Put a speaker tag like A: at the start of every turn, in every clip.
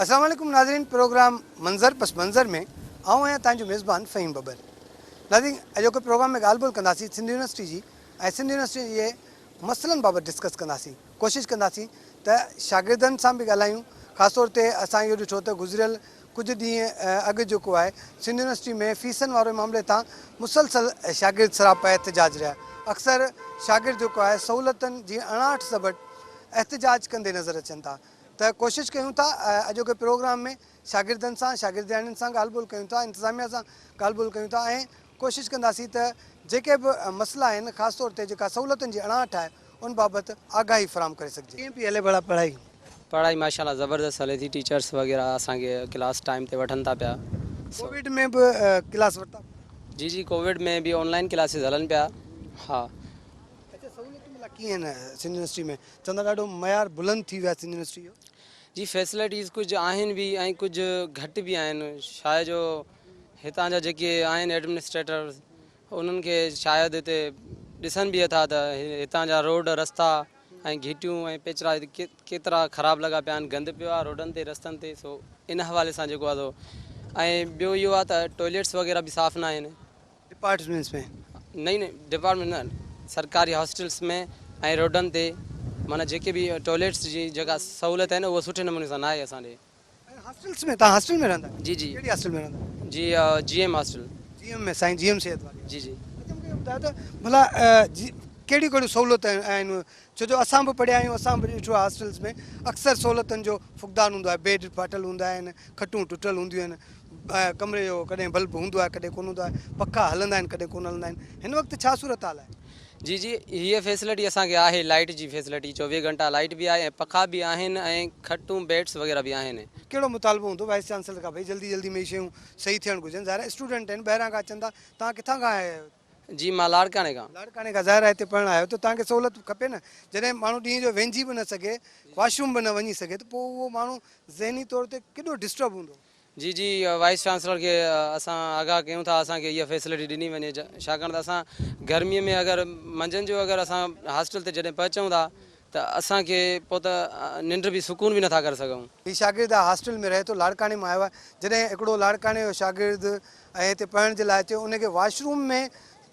A: अस्सलाम वालेकुम नाज़रीन, प्रोग्राम मंज़र पस मंज़र में आऊं आहियां तव्हांजो मेज़बान फ़हीम बबर। नाज़रीन, अॼोके प्रोग्राम में ॻाल्हि ॿोल कंदासीं सिंध यूनिवर्सिटी जी ऐं सिंध यूनिवर्सिटी जे मसइलनि बाबति डिस्कस कंदासीं। कोशिशि कंदासीं त शागिर्दनि सां बि ॻाल्हायूं। ख़ासि तौर ते असां इहो ॾिठो त गुज़िरियल कुझु ॾींहं अॻु जेको आहे सिंध यूनिवर्सिटी में फ़ीसनि वारे मामले तां मुसलसल शागिर्द सरापा एहतिजाज रहिया। अक्सर शागिर्द जेको आहे सहूलियतुनि जी अणाहठ सबबि एहतिजाज कंदे नज़र अचनि था। त कोशिशि कयूं था अॼोके प्रोग्राम में शागिर्दनि सां शागिर्दियाणियुनि सां ॻाल्हि ॿोल कयूं था, इंतिज़ामिया सां ॻाल्हि ॿोल कयूं था ऐं कोशिशि कंदासीं त जेके बि मसइला आहिनि, ख़ासि तौर ते जेका सहूलियतुनि जी अणाहठ आहे उन बाबति आगाही फ़राहम करे सघिजे। कीअं पई हले भला पढ़ाई?
B: पढ़ाई माशाल्लाह ज़बरदस्त हले थी। टीचर्स वग़ैरह असांखे क्लास टाइम ते वठनि था पिया।
A: कोविड में बि क्लास वरिता?
B: जी कोविड में भी ऑनलाइन क्लासिस हलन पिया। हाँ,
A: अच्छा, सहूलियतूं भला कीअं आहिनि सिंध यूनिवर्सिटी में? चवंदा ॾाढो मयार बुलंद थी वियो आहे सिंध यूनिवर्सिटी जो।
B: जी फैसिलिटीज़ कुछ आहिनि भी ऐं कुछ घटि भी आहिनि। शायद जो हितां जा जेके आहिनि एडमिनिस्ट्रेटर उन्हनि खे शायदि हिते ॾिसनि भी था त हितां जा रोड रस्ता ऐं घिटियूं ऐं पेचरा केतिरा ख़राबु लॻा पिया आहिनि, गंद पियो आहे रोडनि ते रस्तनि ते। सो इन हवाले सां जेको आहे सो ऐं ॿियो इहो आहे त टॉयलेट्स वग़ैरह बि साफ़ न आहिनि।
A: डिपार्टमेंट्स में
B: नहीं डिपार्टमेंट न, सरकारी हॉस्टल्स में ऐं रोडनि ते माना जेके बि टॉयलेट्स जी जेका सहूलियत आहे न उहा सुठे नमूने सां न आहे असांजे।
A: हॉस्टल्स में? तव्हां हॉस्टल में रहंदा आहियो?
B: जी जी
A: कहिड़ी हॉस्टल में रहंदा आहियो?
B: जी GM हॉस्टल।
A: जीएम में? साईं जीएम सेहत वारी?
B: जी जी
A: अच्छा, मूंखे ॿुधायो त भला कहिड़ियूं कहिड़ियूं सहूलियत आहिनि? छो जो असां बि पढ़िया आहियूं, असां बि ॾिठो आहे हॉस्टल्स में अक्सर सहूलियतुनि जो फुक़दान हूंदो आहे। बेड फाटल हूंदा आहिनि, खटूं टुटल हूंदियूं आहिनि, कमरे जो कॾहिं बल्ब हूंदो आहे कॾहिं कोन हूंदो आहे, पखा हलंदा आहिनि कॾहिं कोन हलंदा आहिनि। हिन वक़्तु छा सूरत हाल आहे?
B: जी जी हीअ फैसिलिटी असांखे आहे, लाइट जी फैसिलिटी 24 घंटा लाइट बि आहे ऐं पखा बि आहिनि ऐं खटूं बेड्स वग़ैरह बि आहिनि।
A: कहिड़ो मुतालबो हूंदो वाइस चांसलर खां, भई जल्दी जल्दी में शयूं सही थियणु घुरिजनि? ज़ाहिर आहे स्टूडेंट आहिनि, ॿाहिरां खां अचनि था। तव्हां किथां खां आया आहियो?
B: जी मां लाड़काने खां।
A: लाड़काने खां? ज़ाहिर आहे हिते पढ़णु आयो त तव्हांखे सहूलियत खपे न। जॾहिं माण्हू ॾींहं जो वेंझी बि न सघे, वॉशरूम बि न वञी सघे, त पोइ उहो माण्हू ज़हनी तौर ते केॾो डिस्टर्ब हूंदो?
B: जी जी वाइस चांसलर खे असां आगाह कयूं था असांखे इहा फैसिलिटी ॾिनी वञे, छाकाणि त असां गर्मीअ में अगरि मंझंदि जो अगरि असां हॉस्टल ते जॾहिं पहुचूं था त असांखे पोइ त निंड बि सुकून बि नथा करे सघूं।
A: हीउ शागिर्द हॉस्टल में रहे थो, लाड़काने मां आयो आहे। जॾहिं हिकिड़ो लाड़काने जो शागिर्द ऐं हिते पढ़ण जे लाइ अचे, उनखे वॉशरूम में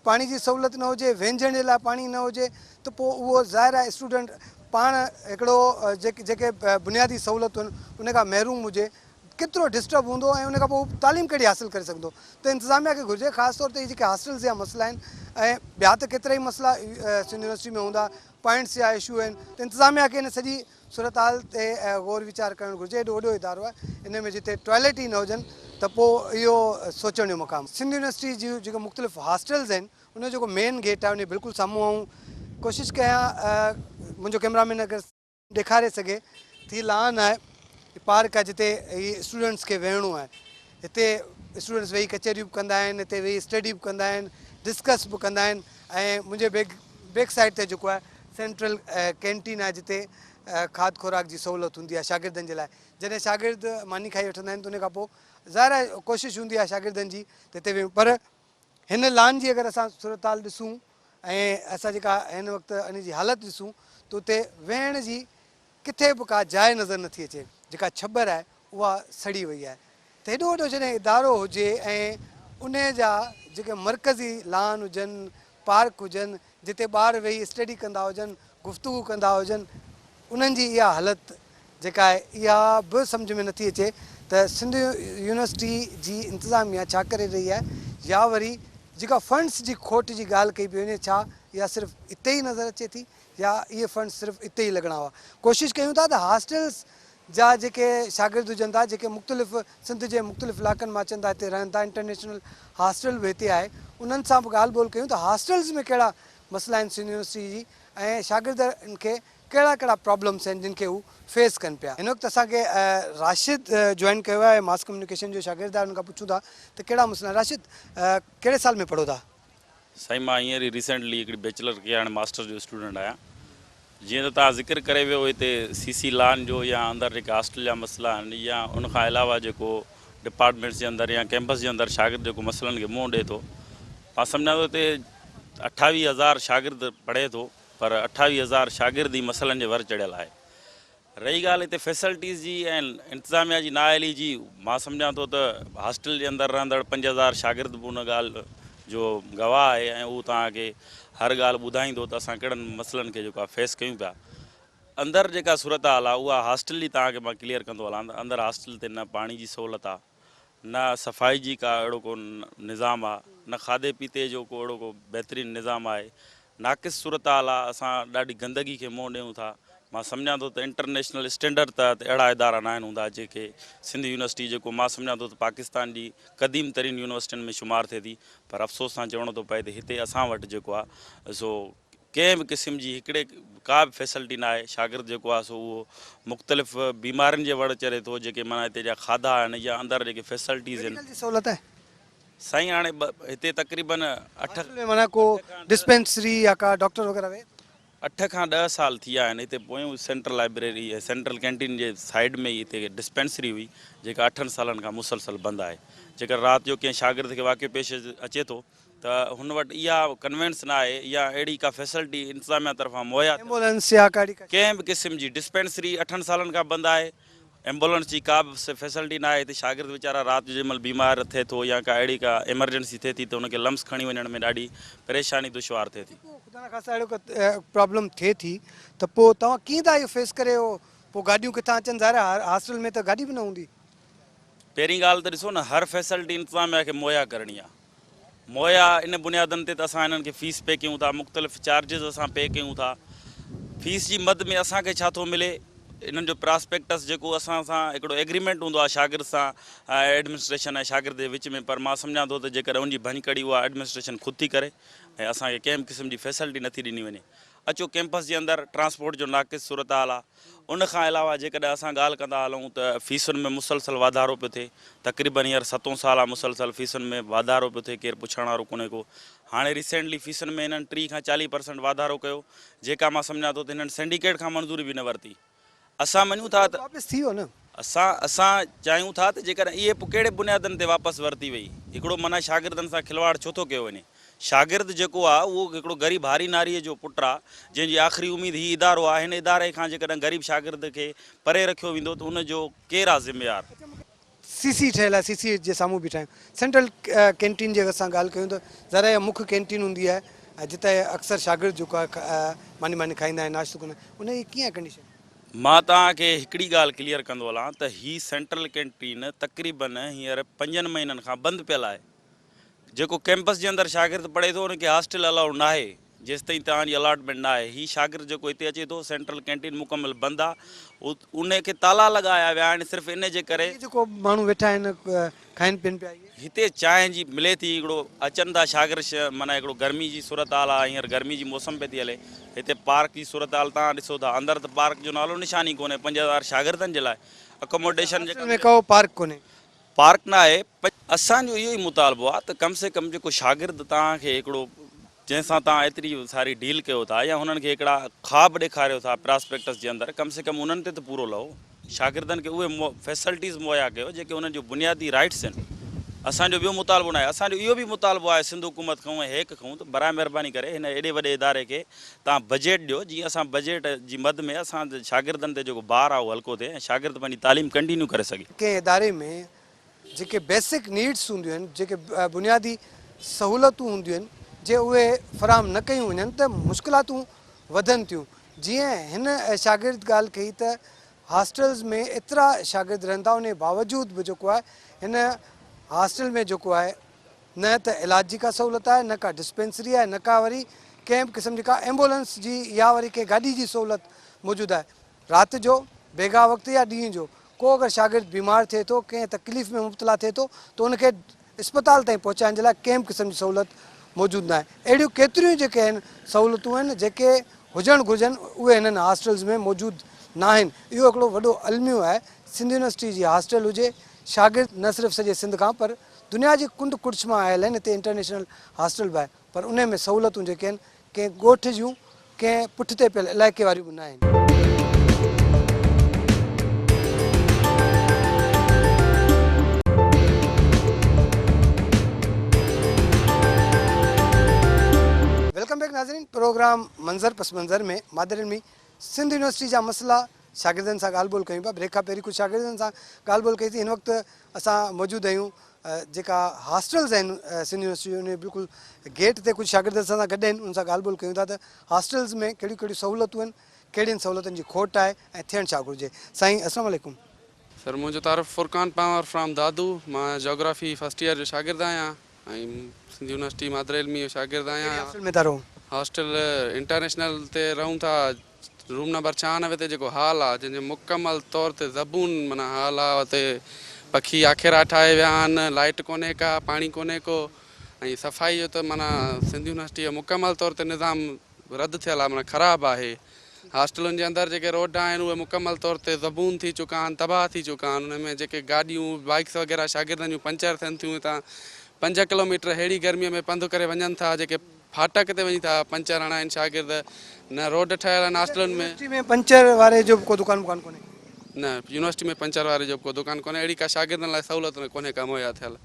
A: पाणी जी सहूलियत न हुजे, वेंझण जे लाइ पाणी न हुजे, त पोइ उहो ज़ाहिर आहे स्टूडेंट पाण हिकिड़ो जेके बुनियादी सहूलियतूं आहिनि उन खां महरूम हुजे, केतिरो डिस्टर्ब हूंदो ऐं उन खां पोइ तालीम कहिड़ी हासिलु करे सघंदो? त इंतिज़ामिया खे घुरिजे, ख़ासि तौर ते जेके हॉस्टल्स जा मसइला आहिनि ऐं ॿिया त केतिरा ई मसइला सिंध यूनिवर्सिटी में हूंदा, पॉइंट्स जा इशू आहिनि, त इंतिज़ामिया खे हिन सॼी सूरत हाल ते गौर वीचार करणु घुरिजे। एॾो वॾो इदारो आहे, इन में जिते टॉयलेट ई न हुजनि त पोइ इहो सोचण जो मुक़ाम। सिंध यूनिवर्सिटी जूं जेके मुख़्तलिफ़ हॉस्टल्स आहिनि उन जो जेको मेन गेट आहे उन बिल्कुलु साम्हूं ऐं कोशिशि कयां मुंहिंजो कैमरामैन अगरि ॾेखारे सघे थी लान आहे, पार्क आहे जिते ही स्टूडेंट्स खे वेहणो आहे। हिते स्टूडेंट्स वेही कचहरियूं बि कंदा आहिनि, हिते वेही स्टडी बि कंदा आहिनि, डिस्कस बि कंदा आहिनि। ऐं मुंहिंजे बैक साइड ते जेको आहे सेंट्रल कैंटीन आहे जिते खाद खुराक जी सहूलियत हूंदी आहे शागिर्दनि जे लाइ। जॾहिं शागिर्द मानी खाई वठंदा आहिनि त उन खां पोइ ज़ाहिर आहे कोशिशि हूंदी आहे शागिर्दनि जी त हिते वेहूं। पर हिन लान जी अगरि असां सूरत हाल ॾिसूं ऐं असां जेका हिन वक़्तु इन जी हालति ॾिसूं त उते वेहण जी किथे बि का जाइ नज़र नथी अचे। जेका छबर आहे उहा सड़ी वई आहे। त हेॾो वॾो जॾहिं इदारो हुजे ऐं उन जा जेके मर्कज़ी लान हुजनि, पार्क हुजनि, जिते ॿार वेही स्टडी कंदा हुजनि, गुफ़्तगू कंदा हुजनि, उन्हनि जी इहा हालति जेका आहे इहा बि सम्झ में नथी अचे त सिंध यूनिवर्सिटी जी इंतिज़ामिया छा करे रही आहे, या वरी जेका फंड्स जी खोट जी ॻाल्हि कई पई वञे, छा इहा सिर्फ़ु हिते ई नज़र अचे थी या इहे फंड्स सिर्फ़ु हिते ई लॻणा हुआ? कोशिशि कयूं था त हॉस्टल्स जा जेके शागिर्द हुजनि था, जेके मुख़्तलिफ़ सिंध जे मुख़्तलिफ़ इलाइक़नि मां अचनि था, हिते रहनि था, इंटरनेशनल हॉस्टल बि हिते आहे, उन्हनि सां बि ॻाल्हि ॿोल कयूं त हॉस्टल्स में कहिड़ा मसइला आहिनि सिंध यूनिवर्सिटी जी ऐं शागिर्दनि खे कहिड़ा कहिड़ा प्रॉब्लम्स आहिनि जिन खे हू फेस कनि पिया। हिन वक़्तु असांखे राशिद जॉइन कयो आहे, मास कम्युनिकेशन जो शागिर्द आहे, उनखां पुछूं था त कहिड़ा मसइला। राशिद, कहिड़े साल में पढ़ो था?
C: साईं मां हींअर ई रिसेंटली हिकिड़ी बैचलर कया, हाणे मास्टर जो स्टूडेंट आहियां। जीअं त तव्हां ज़िक्र करे वियो हिते CC लान जो या अंदरि जेके हॉस्टल जा मसइला आहिनि, या उनखां अलावा जेको डिपार्टमेंट्स जे अंदरि या कैंपस जे अंदरि शागिर्द जेको मसइलनि खे मुंहुं ॾिए थो, मां सम्झां थो हिते 28,000 शागिर्द पढ़े थो, पर 28,000 शागिर्द ई मसइलनि जे वर चढ़ियल आहे। रही ॻाल्हि हिते फैसिलिटीज़ जी ऐं इंतिज़ामिया जी नाअहली जी, मां सम्झां थो त हॉस्टल जे अंदरि रहंदड़ 5000 शागिर्द बि उन ॻाल्हि जो गवाह आहे ऐं उहो तव्हांखे हर ॻाल्हि ॿुधाईंदो त असां कहिड़नि मसइलनि खे जेको आहे फेस कयूं पिया। अंदरि जेका सूरत हाल आहे उहा हॉस्टल जी तव्हांखे मां क्लियर कंदो हलां त अंदरि हॉस्टल ते न पाणी जी सहूलियत आहे, न सफ़ाई जी का अहिड़ो को निज़ाम आहे, न खाधे पीते जो को अहिड़ो को बहितरीनु निज़ाम आहे। नाक़िस सूरत हाल आहे, असां ॾाढी गंदगी खे मुंहुं ॾियूं था। मां सम्झां थो त इंटरनेशनल स्टैंडर्ड त अहिड़ा इदारा न आहिनि हूंदा जेके सिंध यूनिवर्सिटी जेको मां सम्झां थो त पाकिस्तान जी क़दीम तरीन यूनिवर्सिटियुनि में शुमारु थिए थी, पर अफ़सोस सां चवणो थो पए त हिते असां वटि जेको आहे सो कंहिं बि क़िस्म जी हिकिड़े का बि फैसिलिटी न आहे। शागिर्द जेको आहे सो उहो मुख़्तलिफ़ बीमारियुनि जे वड़ चढ़े थो, जेके माना हिते जा खाधा आहिनि या अंदरि जेके फैसिलिटीज़ आहिनि।
A: मेडिकल जी सहूलियत आहे
C: साईं हाणे हिते तक़रीबन 8
A: हॉस्टल में, माना को डिस्पेंसरी या का डॉक्टर वग़ैरह वे?
C: 8 खां 10 साल थी विया आहिनि। हिते पोयूं सेंट्रल लाइब्रेरी ऐं सेंट्रल कैंटीन जे साइड में ई हिते डिस्पेंसरी हुई जेका 8 सालनि खां मुसलसल बंदि आहे। जेकर राति जो कंहिं शागिर्द खे वाक़ियो पेश अचे थो त हुन वटि इहा कन्वेंस न आहे या अहिड़ी का फैसिलिटी इंतिज़ामिया तरफ़ां मुहैया
A: एम्बुलेंस या का
C: कंहिं बि क़िस्म जी डिस्पेंसरी 8 सालनि खां बंदि आहे। एम्बुलेंस जी का बि फैसिलिटी न आहे हिते। शागिर्द वीचारा राति जो जंहिंमहिल बीमार थिए थो या का अहिड़ी का एमरजेंसी थिए थी त हुनखे लम्स खणी वञण में ॾाढी परेशानी दुश्वार थिए थी।
A: ख़ुदा न ख़ासा अहिड़ो प्रॉब्लम थिए थी त पोइ तव्हां कीअं था इहो फेस करे पोइ गाॾियूं किथां अचनि? ज़ाहिर आहे हॉस्टल में त गाॾी बि न हूंदी।
C: पहिरीं ॻाल्हि त ॾिसो न, हर फैसिलिटी इंतिज़ामिया खे मुहैया करणी आहे। मुहैया इन बुनियादनि ते त असां हिननि खे फ़ीस पे कयूं था, मुख़्तलिफ़ चार्जिस असां पे कयूं था। फ़ीस जी मद में असांखे छा थो मिले, इन्हनि जो प्रास्पेक्टस जेको असां सां हिकिड़ो एग्रीमेंट हूंदो आहे शागिर्द सां एडमिनिस्ट्रेशन ऐं शागिर्द जे विच में, पर मां सम्झां थो त जेकर उनजी भञकड़ी उहा एडमिनिस्ट्रेशन ख़ुदि थी करे ऐं असांखे कंहिं बि क़िस्म जी फैसिलिटी नथी ॾिनी वञे। अचो कैंपस जे अंदरि ट्रांसपोर्ट जो नाक़िस सूरत हाल आहे। उन खां अलावा जेकॾहिं असां ॻाल्हि कंदा हलूं त फ़ीसुनि में मुसलसल वाधारो पियो थिए। तक़रीबन हींअर 7 साल आहे मुसलसल फ़ीसुनि में वाधारो पियो थिए, केरु पुछण वारो कोन्हे को। हाणे रिसेंटली फ़ीसुनि में हिननि 30 खां 40% वाधारो कयो, जेका मां सम्झां थो त हिननि सिंडिकेट खां मंज़ूरी बि न वरिती। असां मञूं था त
A: वापसि थी वियो न?
C: असां चाहियूं था त जेकर इहे पोइ कहिड़े बुनियादनि ते वापसि वरिती वई? हिकिड़ो माना शागिर्दनि सां खिलवाड़ छो थो कयो वञे? शागिर्द जेको आहे उहो हिकिड़ो ग़रीब हारी नारीअ जो पुटु आहे, जंहिंजी आख़िरी उमेद हीउ इदारो आहे। हिन इदारे खां जेकॾहिं ग़रीब शागिर्द खे परे रखियो वेंदो त उनजो केरु आहे ज़िम्मेवार?
A: सीसी ठहियलु आहे, सीसी जे साम्हूं बीठा आहियूं। सेंट्रल कैंटीन जी अगरि असां ॻाल्हि कयूं त ज़रा मुख्य कैंटीन हूंदी आहे जिते अक्सर शागिर्द जेको आहे मानी खाईंदा आहिनि, नाश्तो कंदा आहिनि, उनजी कीअं कंडीशन?
C: मां तव्हांखे हिकिड़ी ॻाल्हि क्लियर कंदो हलां त हीअ सेंट्रल कैंटीन तक़रीबन हींअर 5 महीननि खां बंदि पियल आहे। जेको कैंपस जे अंदरि शागिर्द पढ़े थो उनखे हॉस्टल अलाउड न आहे जेसि ताईं तव्हांजी अलॉटमेंट न आहे। हीअ शागिर्द जेको हिते अचे थो, सेंट्रल कैंटीन मुकमल बंदि आहे। उनखे ताला लॻाया विया आहिनि सिर्फ़ु इन जे करे
A: जेको माण्हू वेठा आहिनि खाइनि पीअनि पिया।
C: हिते चांहि जी मिले थी, हिकिड़ो अचनि था शागिर्द, माना हिकिड़ो गर्मी जी सूरत हाल आहे। हींअर गर्मी जी मौसम पई थी हले। हिते पार्क जी सूरत हाल तव्हां ॾिसो था, अंदरि त पार्क जो नालो निशानी कोन्हे। 5000 शागिर्दनि जे लाइ अकोमोडेशन
A: में को पार्क कोन्हे,
C: पार्क न आहे। असांजो इहो ई मुतालबो आहे त कम से कम जेको शागिर्द तव्हांखे हिकिड़ो जंहिंसां तव्हां एतिरी सारी डील कयो था या हुननि खे हिकिड़ा ख़्वाब ॾेखारियो था प्रास्पेक्टस जे अंदरि, कम से कम उन्हनि ते त पूरो लहो। शागिर्दनि खे उहे फैसिलिटीज़ मुहैया कयो जेके उन्हनि जो बुनियादी राइट्स आहिनि। असांजो ॿियो मुतालबो न आहे। असांजो इहो बि मुतालबो आहे सिंध हुकूमत खां ऐं हेक खां त बराए महिरबानी करे हिन एॾे वॾे इदारे खे तव्हां बजट ॾियो, जीअं असां बजट जी मद में असां शागिर्दनि ते जेको भार आहे उहो हल्को थिए ऐं शागिर्द पंहिंजी तालीम कंटिन्यू करे सघे।
A: कंहिं इदारे में जेके बेसिक नीड्स हूंदियूं आहिनि, जेके बुनियादी सहूलियतूं हूंदियूं आहिनि, जे उहे फ़राहम न कयूं वञनि त मुश्किलातूं वधनि थियूं। जीअं हिन शागिर्द ॻाल्हि कई त हॉस्टल्स में एतिरा शागिर्द रहंदा, उन बावजूद बि जेको आहे हिन हॉस्टल में जेको आहे न त इलाज जी का सहूलियत आहे, न का डिस्पेंसरी आहे, न का वरी कंहिं बि क़िस्म जी का एम्बुलेंस जी या वरी कंहिं गाॾी जी सहूलियत मौजूदु आहे। राति जो बेगा वक़्तु या ॾींहं जो को अगरि शागिर्द बीमार थिए थो, कंहिं तकलीफ़ में मुब्तला थिए थो त उनखे अस्पताल ताईं पहुचाइण जे लाइ कंहिं बि क़िस्म जी सहूलियत मौजूदु न आहे। अहिड़ियूं केतिरियूं जेके आहिनि सहूलियतूं आहिनि जेके हुजणु घुरिजनि, उहे हिननि हॉस्टल्स में मौजूदु न आहिनि। इहो हिकिड़ो वॾो अलमियो आहे। सिंध यूनिवर्सिटी जी हॉस्टल हुजे, शागिर्द न सिर्फ़ु सॼे सिंध खां पर दुनिया जी कुंड कुर्छ मां आयल आहिनि। हिते इंटरनेशनल हॉस्टल बि आहे, पर उन में सहूलियतूं जेके आहिनि कंहिं ॻोठ जूं, कंहिं पुठिते पियल इलाइक़े वारियूं बि न आहिनि। वेलकम बैक नाज़रीन, प्रोग्राम मंज़र पस मंज़र में मादर इल्मी सिंध यूनिवर्सिटी जा मसला, शागिर्दनि सां ॻाल्हि ॿोल कयूं पिया। ब्रेक खां पहिरीं कुझु शागिर्दनि सां ॻाल्हि ॿोल कईसीं। हिन वक़्तु असां मौजूदु आहियूं जेका हॉस्टल्स आहिनि सिंध यूनिवर्सिटी उन बिल्कुलु गेट ते कुझु शागिर्द असां सां गॾु आहिनि। उन सां ॻाल्हि ॿोल कयूं था त हॉस्टल्स में कहिड़ियूं कहिड़ियूं सहूलियतूं आहिनि, कहिड़ियुनि सहूलियतुनि जी खोट आहे ऐं थियणु छा घुरिजे। साईं अस्सलाम वालेकुम।
D: सर, मुझे तारफ़ फुरकान पावर फ्रॉम दादू। मां जोग्राफी फर्स्ट ईयर जो शागिर्द आहियां ऐं सिंध यूनिवर्सिटी मादर इल्मी जो शागिर्द आहियां।
A: हॉस्टल में था रहो?
D: हॉस्टल इंटरनेशनल ते रहूं था। रूम नंबर 96 ते जेको हॉल आहे जंहिंजो मुकमल तौर ते ज़बून माना हॉल आहे। हुते पखी आखेरा ठाहे विया आहिनि, लाइट कोन्हे का, पाणी कोन्हे को, ऐं सफ़ाई जो त माना सिंध यूनिवर्सिटी जो मुकमल तौर ते निज़ाम रद्द थियल आहे, माना ख़राबु आहे। हॉस्टलुनि जे अंदरि जेके रोड आहिनि उहे मुकमल तौर ते ज़बून थी चुका आहिनि, तबाह थी चुका आहिनि। उन में जेके गाॾियूं बाइक्स वग़ैरह शागिर्दनि जूं पंचर थियनि थियूं। हितां 5 किलोमीटर अहिड़ी गर्मीअ में पंधु करे वञनि था, जेके फाटक ते वञी था पंचर हणाइनि शागिर्द। न रोड ठहियल आहिनि हॉस्टलुनि में,
A: यूनिवर्सिटी में पंचर वारे जो को दुकान वुकान कोन्हे?
D: न यूनिवर्सिटी में पंचर वारे जो को दुकान कोन्हे। अहिड़ी का शागिर्दनि लाइ सहूलियत कोन्हे का मुहैया थियल।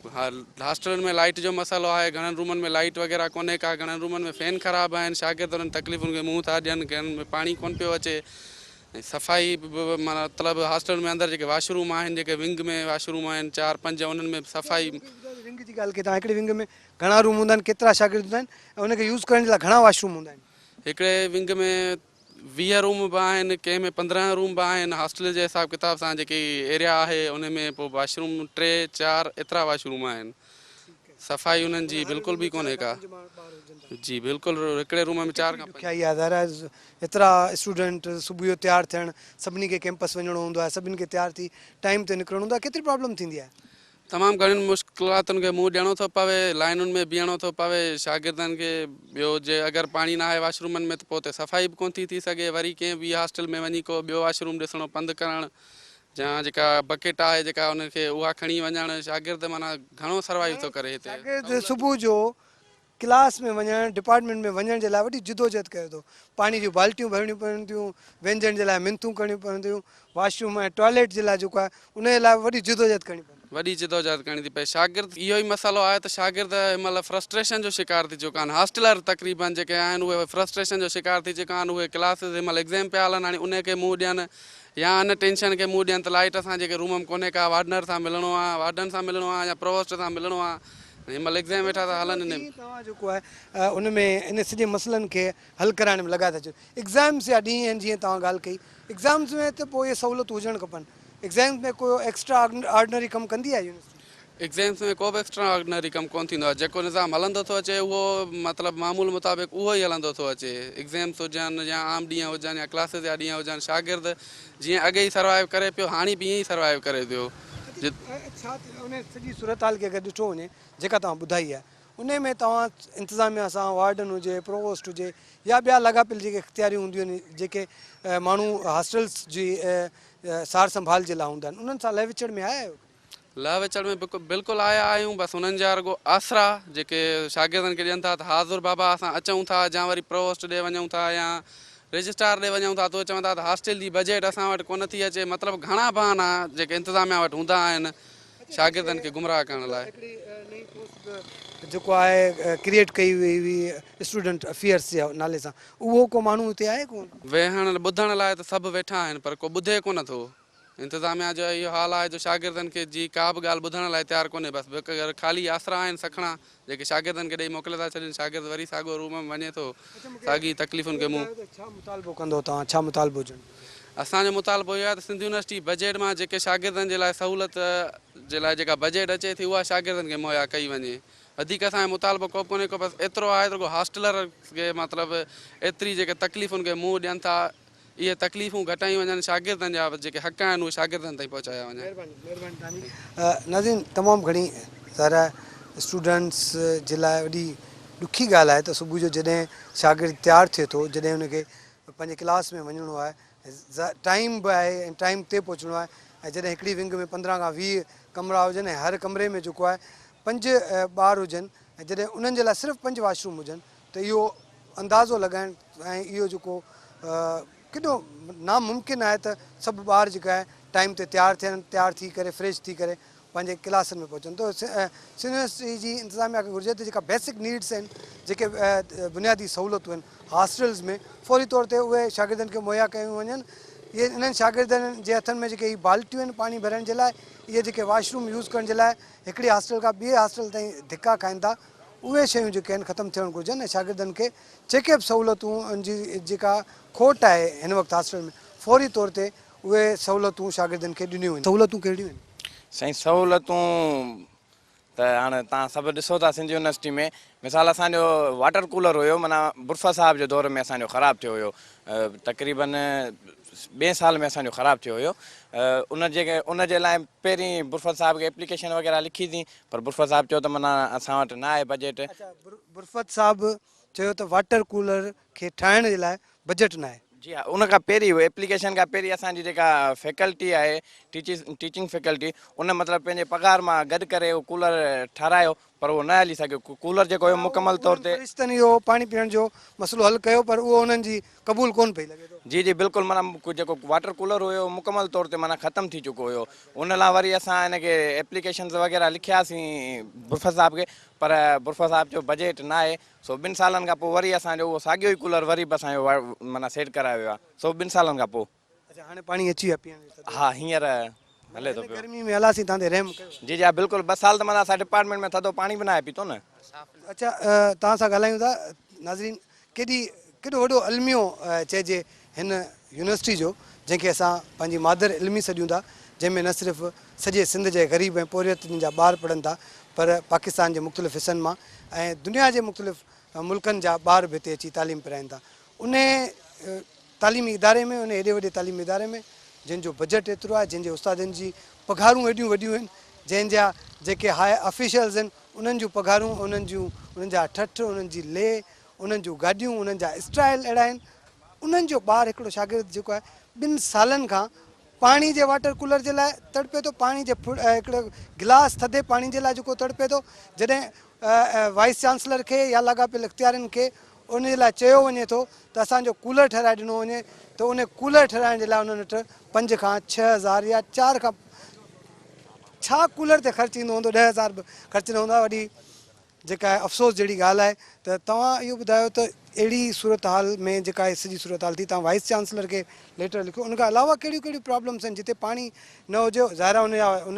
D: हॉस्टलुनि में लाइट जो मसइलो आहे, घणनि रूमनि में लाइट वग़ैरह कोन्हे का, घणनि रूमनि में फ़ैन ख़राबु आहिनि। शागिर्द उन्हनि तकलीफ़ुनि खे मुंहुं था ॾियनि, घणनि में पाणी कोन्ह पियो अचे। ऐं सफ़ाई माना मतिलबु हॉस्टल में अंदरि जेके वॉशरूम आहिनि, जेके विंग में वॉशरूम आहिनि 4-5, उन्हनि में सफ़ाई।
A: विंग जी ॻाल्हि कई तव्हां, हिकिड़े विंग में घणा रूम हूंदा आहिनि, केतिरा शागिर्द हूंदा आहिनि ऐं उनखे यूज़ करण जे लाइ घणा वॉशरूम हूंदा आहिनि?
D: हिकिड़े विंग में 20 रूम बि आहिनि, कंहिं में 15 रूम बि आहिनि। हॉस्टल जे हिसाब किताब सां जेकी एरिया आहे उन में पोइ वॉशरूम 3-4 एतिरा वॉशरूम आहिनि। सफ़ाई उन्हनि जी बिल्कुलु बि कोन्हे का। जी बिल्कुलु, हिकिड़े रूम में 4 खां 5।
A: ॾुखियाई आहे ज़ाहिर आहे, एतिरा स्टूडेंट सुबुह जो तयारु थियणु, सभिनी खे कैंपस वञिणो हूंदो आहे, सभिनी खे तयारु थी टाइम ते निकिरणो हूंदो आहे, केतिरी प्रॉब्लम थींदी आहे?
D: तमामु घणियुनि मुश्किलातुनि खे मुंहुं ॾियणो थो पवे, लाइनुनि में बीहणो थो पवे शागिर्दनि खे। ॿियो जे अगरि पाणी न आहे वॉशरूमनि में त पोइ हुते सफ़ाई बि कोन थी सघे। वरी कंहिं ॿी हॉस्टल में वञी को ॿियो वॉशरूम ॾिसणो, पंधु करणु, या जेका बकेट आहे जेका उनखे उहा खणी वञणु। शागिर्द माना घणो सर्वाइव थो करे हिते।
A: शागिर्द सुबुह जो क्लास में वञणु, डिपार्टमेंट में वञण जे लाइ वॾी जिदोजहद करे थो। पाणी जूं बाल्टियूं भरणियूं पवनि थियूं, व्यंजन जे लाइ मिंथूं करणियूं पवंदियूं, वॉशरूम ऐं टॉयलेट जे लाइ जेको आहे उन जे लाइ वॾी जिदोजहद करणी पवंदी।
D: वॾी जिदोजहद करणी थी पए। शागिर्द इहो ई मसइलो आहे त शागिर्द हिन फ्रस्ट्रेशन जो शिकार थी चुका आहिनि। हॉस्टलर तक़रीबन जेके आहिनि उहे फ्रस्ट्रेशन जो शिकार थी चुका आहिनि। उहे क्लासिस हिन एग्ज़ाम पिया हलनि, हाणे उनखे मुंहुं ॾियनि या इन टेंशन खे मुंहुं ॾियनि त लाइट असां जेके रूम में कोन्हे का, वार्डनर सां मिलणो आहे, वार्डन सां मिलणो आहे या प्रोवोस्ट सां मिलणो आहे। हिन एग्ज़ाम वेठा था हलनि।
A: तव्हां जेको आहे उन में इन सॼे मसइलनि खे हल कराइण में लॻाए था अचो। एग्ज़ाम्स जा ॾींहं आहिनि, जीअं तव्हां ॻाल्हि कई, एग्ज़ाम्स में त पोइ इहे सहूलियतूं हुजणु खपनि। एग्ज़ाम्स में को एक्स्ट्रा ऑर्डिनरी कमु कंदी आहे यूनिवर्सिटी?
D: एग्ज़ाम्स में को बि एक्स्ट्रा ऑर्डिनरी कमु कोन्ह थींदो आहे। जेको निज़ाम हलंदो थो अचे उहो मतिलबु मामूल मुताबिक़ उहो ई हलंदो थो अचे। एग्ज़ाम्स हुजनि या आम ॾींहं हुजनि या क्लासिस जा ॾींहं हुजनि, शागिर्द जीअं अॻे ई सर्वाइव करे पियो, हाणे बि ईअं ई सर्वाइव करे पियो।
A: छा उन सॼी सूरत हाल खे अगरि ॾिठो वञे जेका तव्हां ॿुधाई आहे, उन में तव्हां इंतिज़ामिया सां, वार्डन हुजे, प्रोवोस्ट हुजे या ॿिया लॻापियल जेके इख़्तियारियूं हूंदियूं आहिनि, जेके माण्हू हॉस्टल्स जी सार संभाल जे लाइ हूंदा आहिनि, उन्हनि सां लह विचड़ में आया आहियो?
D: लह विचड़ में बिल्कुलु आया आहियूं। बसि उन्हनि जा रुॻो आसरा जेके शागिर्दनि खे ॾियनि था त हाज़ुर बाबा असां अचूं था, या वरी प्रोवोस्ट ॾे वञूं था या रजिस्ट्रार ॾे वञूं था, तो चवंदा त हॉस्टल जी बजट असां वटि कोन थी अचे। मतिलबु घणा बहाना जेके इंतिज़ामिया वटि हूंदा आहिनि शागिर्दनि खे गुमराह करण लाइ।
A: जेको आहे क्रिएट कई वई हुई स्टूडेंट अफेयर्स जे नाले सां, उहो को माण्हू हिते आहे कोन?
D: वेहण ॿुधण लाइ त सभु वेठा आहिनि, पर को ॿुधे कोन थो। इंतिज़ामिया जो इहो हाल आहे जो शागिर्दनि खे जी का बि ॻाल्हि ॿुधण लाइ तयारु कोन्हे। बसि ख़ाली आसरा आहिनि सखणा जेके शागिर्दनि खे ॾेई मोकिले था छॾनि। शागिर्द वरी साॻियो रूम में वञे थो, साॻी तकलीफ़ुनि खे मुंहुं।
A: छा मुतालबो कंदो तव्हां, छा मुतालबो हुजनि?
D: असांजो मुतालबो इहो आहे त सिंध यूनिवर्सिटी बजट मां जेके शागिर्दनि जे लाइ सहूलियत जे लाइ जेका बजट अचे थी उहा शागिर्दनि खे मुहैया कई वञे। वधीक असांजो मुतालबो को कोन्हे को, बसि एतिरो आहे त हॉस्टलर खे मतिलबु एतिरी जेके तकलीफ़ुनि खे मुंहुं ॾियनि था, इहे तकलीफ़ूं घटाई वञनि, शागिर्दनि जा जेके हक़ आहिनि उहे शागिर्दनि ताईं पहुचाया वञनि।
A: महिरबानी तव्हांजी। नाज़रीन, तमामु घणी ज़ाहिर स्टूडेंट्स जे लाइ वॾी ॾुखी ॻाल्हि आहे त सुबुह जो जॾहिं शागिर्द तयारु थिए थो, जॾहिं हुनखे पंहिंजे क्लास में वञिणो आहे, टाइम बि आहे ऐं टाइम ते पहुचणो आहे, ऐं जॾहिं हिकिड़ी विंग में 15 खां 20 कमरा हुजनि ऐं हर कमरे में जेको आहे 5 ॿार हुजनि, ऐं जॾहिं उन्हनि जे लाइ सिर्फ़ु 5 वॉशरूम हुजनि, त इहो अंदाज़ो लॻाइणु ऐं इहो जेको केॾो नामुमकिन आहे त सभु ॿार जेका आहे टाइम ते तयारु थियनि, तयारु थी करे फ्रेश थी करे पंहिंजे क्लासनि में पहुचनि। त यूनिवर्सिटी जी इंतिज़ामिया खे घुरिजे त जेका बेसिक नीड्स आहिनि, जेके बुनियादी सहूलियतूं आहिनि हॉस्टल्स में, फौरी तौर ते उहे शागिर्दनि खे मुहैया कयूं वञनि। ये इन्हनि शागिर्दनि जे हथनि में जेके ही बाल्टियूं आहिनि पाणी भरण जे लाइ, इहे जेके वॉशरूम यूज़ करण जे लाइ हिकिड़ी हॉस्टल खां ॿिए हॉस्टल ताईं धिका खाइनि था, उहे शयूं जेके आहिनि ख़तमु थियणु घुरिजनि ऐं शागिर्दनि खे जेके बि सहूलियतूं जी जेका खोट आहे हिन वक़्तु हॉस्टल में फौरी तौर ते उहे सहूलियतूं शागिर्दनि खे ॾिनियूं आहिनि। सहूलियतूं कहिड़ियूं आहिनि?
E: साईं सहूलियतूं त हाणे तव्हां सभु ॾिसो था सिंधी यूनिवर्सिटी में, मिसाल असांजो वाटर कूलर हुयो माना बुरफ़ा साहिब जे दौर में असांजो ख़राबु थियो हुयो, तक़रीबन 2 साल में असांजो ख़राबु थियो हुयो। उन जे लाइ पहिरीं बुरफ़ा साहिब खे एप्लीकेशन वग़ैरह लिखी थी, पर बुरफ़ा साहिब चयो त माना असां वटि न आहे बजट।
A: अच्छा, बुरफ़त साहिबु चयो त वाटर कूलर खे ठाहिण जे लाइ बजट न आहे।
E: जी हा, उन खां पहिरीं एप्लीकेशन खां पहिरीं असांजी जेका फैकल्टी आहे टीचिंग फैकल्टी, उन मतिलबु पंहिंजे पघार मां गॾु करे उहो कूलर ठारायो, पर उहो न हली सघियो। कूलर जेको हुयो मुकमल तौर ते
A: फ़रिश्तनि इहो पाणी पीअण जो मसइलो हल कयो, पर उहो उन्हनि जी क़बूल कोन पई लॻे थो।
E: जी जी बिल्कुलु, माना जेको वाटर कूलर हुयो मुकमल तौर ते माना ख़तमु थी चुको हुयो। उन लाइ वरी असां हिनखे एप्लीकेशन वग़ैरह लिखियासीं बुरफ़ा साहिब खे, पर बुरफ़ा साहिब जो बजट न आहे। सो 2 सालनि खां पोइ वरी असांजो उहो साॻियो ई कूलर वरी बि असांजो माना सेट करायो वियो आहे। सो 2 सालनि खां पोइ
A: अच्छा, हाणे पाणी अची वियो आहे पीअण जो?
E: हा, हींअर हले थो पियो।
A: गर्मी में हलासीं तव्हां ते रहम कयो।
E: जी जी हा बिल्कुलु, 2 साल त माना असां डिपार्टमेंट में थधो पाणी बि न आहे पीतो न।
A: अच्छा, तव्हां सां ॻाल्हायूं था नाज़रीन, केॾो वॾो अलमियो चइजे हिन यूनिवर्सिटी जो, जंहिंखे असां पंहिंजी मादर इल्मी सॾियूं था, जंहिंमें न सिर्फ़ु सॼे सिंध जे ग़रीब ऐं पोरियतनि जा ॿार पढ़नि था, पर पाकिस्तान जे मुख़्तलिफ़ हिसनि मां ऐं दुनिया जे मुख़्तलिफ़ मुल्कनि जा ॿार बि हिते अची तालीम पिराइनि था। उन तालीमी इदारे में, उन एॾे वॾे तालीमी इदारे में जंहिंजो बजट एतिरो आहे, जंहिंजे उस्तादनि जी पघारूं एॾियूं वॾियूं आहिनि, जंहिंजा जेके हाई ऑफिशियल्स आहिनि उन्हनि जूं पघारूं, उन्हनि जा ठठ, उन्हनि जी ले, उन्हनि जूं गाॾियूं, उन्हनि जा स्टाइल अहिड़ा आहिनि। उन्हनि जो ॿारु हिकिड़ो शागिर्दु जेको आहे 2 सालनि खां पाणी जे वाटर कूलर जे लाइ तड़पे थो, पाणी जे हिकिड़ो गिलास थधे पाणी जे लाइ जेको तड़पे थो, जॾहिं वाइस चांसलर खे या लाॻापियल इख़्तियारनि खे उन जे लाइ चयो वञे थो त असांजो कूलर ठहिराए ॾिनो वञे, त उन कूलर ठहिराइण जे लाइ उन्हनि वटि 5 खां 6 हज़ार या 4 खां छा कूलर ते ख़र्चु ईंदो हूंदो, 10 हज़ार बि ख़र्चु न हूंदा। वॾी जेका आहे अफ़सोस जहिड़ी ॻाल्हि आहे त तव्हां इहो ॿुधायो त अहिड़ी सूरत हाल में जेका आहे सॼी सूरत हाल थी, तव्हां वाइस चांसलर खे लेटर लिखो, उन खां अलावा कहिड़ियूं प्रॉब्लम्स आहिनि जिते पाणी न हुजे? ज़ाहिर आहे उन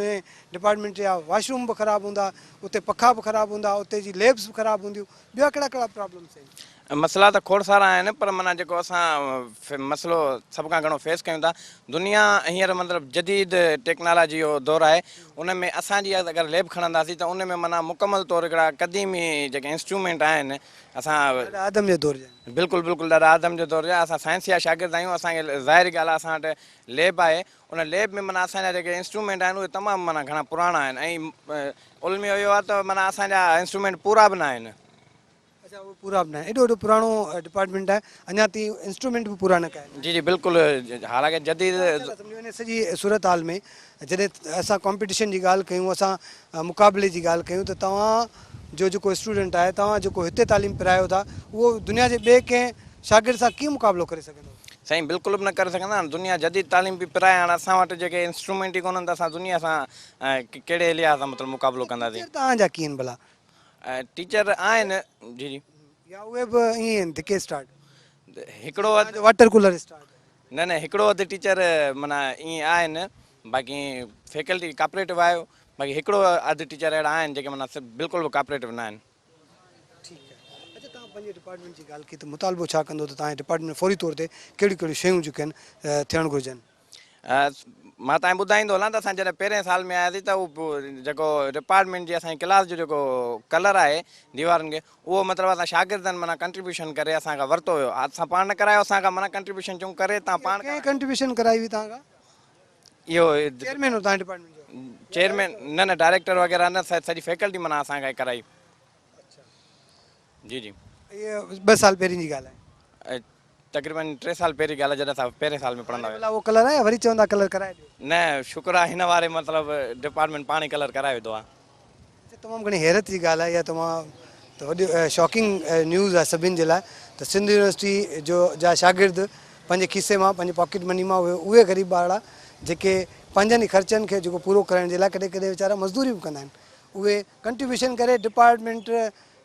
A: डिपार्टमेंट जा वॉशरूम बि ख़राबु हूंदा, उते पखा बि ख़राबु हूंदा, उते जी लैब्स बि ख़राबु हूंदियूं, ॿिया कहिड़ा प्रॉब्लम्स आहिनि?
E: मसइला त खोड़ सारा आहिनि, पर माना जेको असां मसइलो सभ खां घणो फेस कयूं था, दुनिया हींअर मतिलबु जदीद टेक्नोलॉजी जो दौरु आहे। उन में असांजी अगरि लैब खणंदासीं त उन में माना मुकमल तौरु हिकिड़ा क़दीमी जेके इंस्ट्रूमेंट आहिनि, असां
A: आदम जे दौर जा
E: बिल्कुलु बिल्कुलु ॾाढा आदम जो दौरु जा, असां साइंस जा शागिर्द आहियूं। असांखे ज़ाहिरी ॻाल्हि आहे असां वटि लैब आहे, उन लैब में माना असांजा जेके इंस्ट्रूमेंट आहिनि उहे तमामु माना घणा पुराणा आहिनि, ऐं उलमियो इहो आहे त माना असांजा इंस्ट्रूमेंट पूरा बि न आहिनि।
A: अच्छा, उहे पूरा बि न आहिनि, एॾो वॾो पुराणो डिपार्टमेंट आहे, अञा ताईं इंस्ट्रूमेंट बि पूरा न कया आहिनि।
E: जी जी बिल्कुलु, हालांकि जदीद
A: सम्झो वञे सॼी सूरत हाल में जॾहिं असां कॉम्पिटिशन जी ॻाल्हि कयूं, असां मुक़ाबले जी ॻाल्हि कयूं, त तव्हां जो जेको स्टूडेंट आहे, तव्हां जेको हिते तालीम पिरायो था, उहो दुनिया जे ॿिए कंहिं शागिर्द सां कीअं मुक़ाबिलो करे सघंदो?
E: साईं बिल्कुलु बि न करे सघंदा। दुनिया जदीद तालीम बि पिराए, हाणे असां वटि जेके इंस्ट्रूमेंट ई कोन्हनि त असां दुनिया सां कहिड़े लिहाज़ सां मतिलबु मुक़ाबिलो कंदासीं?
A: तव्हांजा कीअं आहिनि भला?
E: टीचर आहिनि जी जी,
A: या उहे बि ईअं आहिनि धिके स्टार्ट?
E: हिकिड़ो
A: वाटर कूलर स्टार्ट?
E: न हिकिड़ो अधु टीचर माना ईअं आहिनि, बाक़ी फैकल्टी कॉपरेटिव आहे, बाक़ी हिकिड़ो अधु टीचर अहिड़ा आहिनि जेके माना बिल्कुलु बि कॉपरेटिव न आहिनि।
A: ठीकु आहे। अच्छा, तव्हां पंहिंजे डिपार्टमेंट जी ॻाल्हि कई त मुतालबो छा कंदो त तव्हांजे डिपार्टमेंट में फौरी तौर ते कहिड़ियूं शयूं जेके आहिनि थियणु घुरिजनि?
E: मां तव्हांखे ॿुधाईंदो हलां त असां जॾहिं पहिरें साल में आयासीं त उहो जेको डिपार्टमेंट जी असांजी क्लास जो जेको कलर आहे दीवारुनि खे, उहो मतिलबु असां शागिर्दनि माना कंट्रीब्यूशन करे असांखां वरितो हुयो। असां पाण न करायो, असांखां माना कंट्रीब्यूशन चऊं करे तव्हां पाण
A: कंट्रीब्यूशन कराई हुई तव्हां खां?
E: इहो
A: चेयरमैन हो तव्हांजे डिपार्टमेंट जो?
E: चेयरमैन न डायरेक्टर वग़ैरह न, सॼी फैकल्टी माना असांखे कराई। जी जी,
A: इहे 2 साल पहिरीं जी ॻाल्हि आहे?
E: तक़रीबन 3 साल पहिरीं ॻाल्हि आहे, जॾहिं असां पहिरें साल में पढ़ंदा हुआ।
A: उहो कलर आहे, वरी चवंदा कलर कराए ॾियो?
E: न शुक्र आहे, हिन वारे मतिलबु डिपार्टमेंट पाण ई कलर कराए विधो आहे।
A: तमामु घणी हैरत जी ॻाल्हि आहे, इहा तमामु त वॾी शॉकिंग न्यूज़ आहे सभिनि जे लाइ त सिंध यूनिवर्सिटी जा शागिर्द पंहिंजे खीसे मां, पंहिंजे पॉकेट मनी मां उहे ग़रीब ॿार जेके पंहिंजनि ई ख़र्चनि खे जेको पूरो करण जे लाइ कॾहिं कॾहिं वीचारा मज़दूरी बि कंदा आहिनि, उहे कंट्रीब्यूशन करे डिपार्टमेंट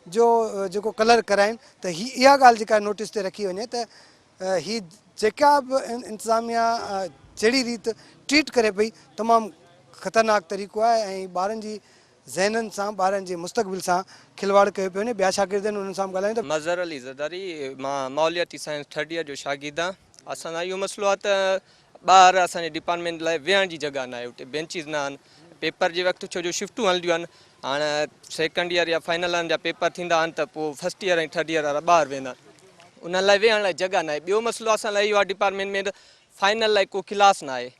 A: जो जेको कलर कराइनि, त इहा ॻाल्हि जेका नोटिस ते रखी वञे त ही जेका बि इंतिज़ामिया जहिड़ी रीति ट्रीट करे पई तमामु ख़तरनाक तरीक़ो आहे ऐं ॿारनि जी ज़हननि सां ॿारनि जे मुस्तक़बिल सां खिलवाड़ कयो पियो वञे। ॿिया शागिर्द आहिनि उन्हनि सां बि ॻाल्हायूं था।
F: मज़र अली ज़रदारी, मां माहौलियाती साइंस 3rd ईयर जो शागिर्दु आहियां। असांजा इहो मसइलो आहे त ॿार असांजे डिपार्टमेंट लाइ वेहण जी जॻह न आहे, उते बेंचिस न आहिनि। पेपर जे वक़्तु छो जो शिफ्टूं हलंदियूं आहिनि, हाणे 2nd ईयर या फाइनलनि जा पेपर थींदा आहिनि त पोइ 1st ईयर ऐं 3rd ईयर वारा ॿार वेंदा आहिनि, उन लाइ वेहण लाइ जॻह न आहे। ॿियो मसइलो असां लाइ इहो आहे डिपार्टमेंट में फाइनल लाइ को क्लास न आहे।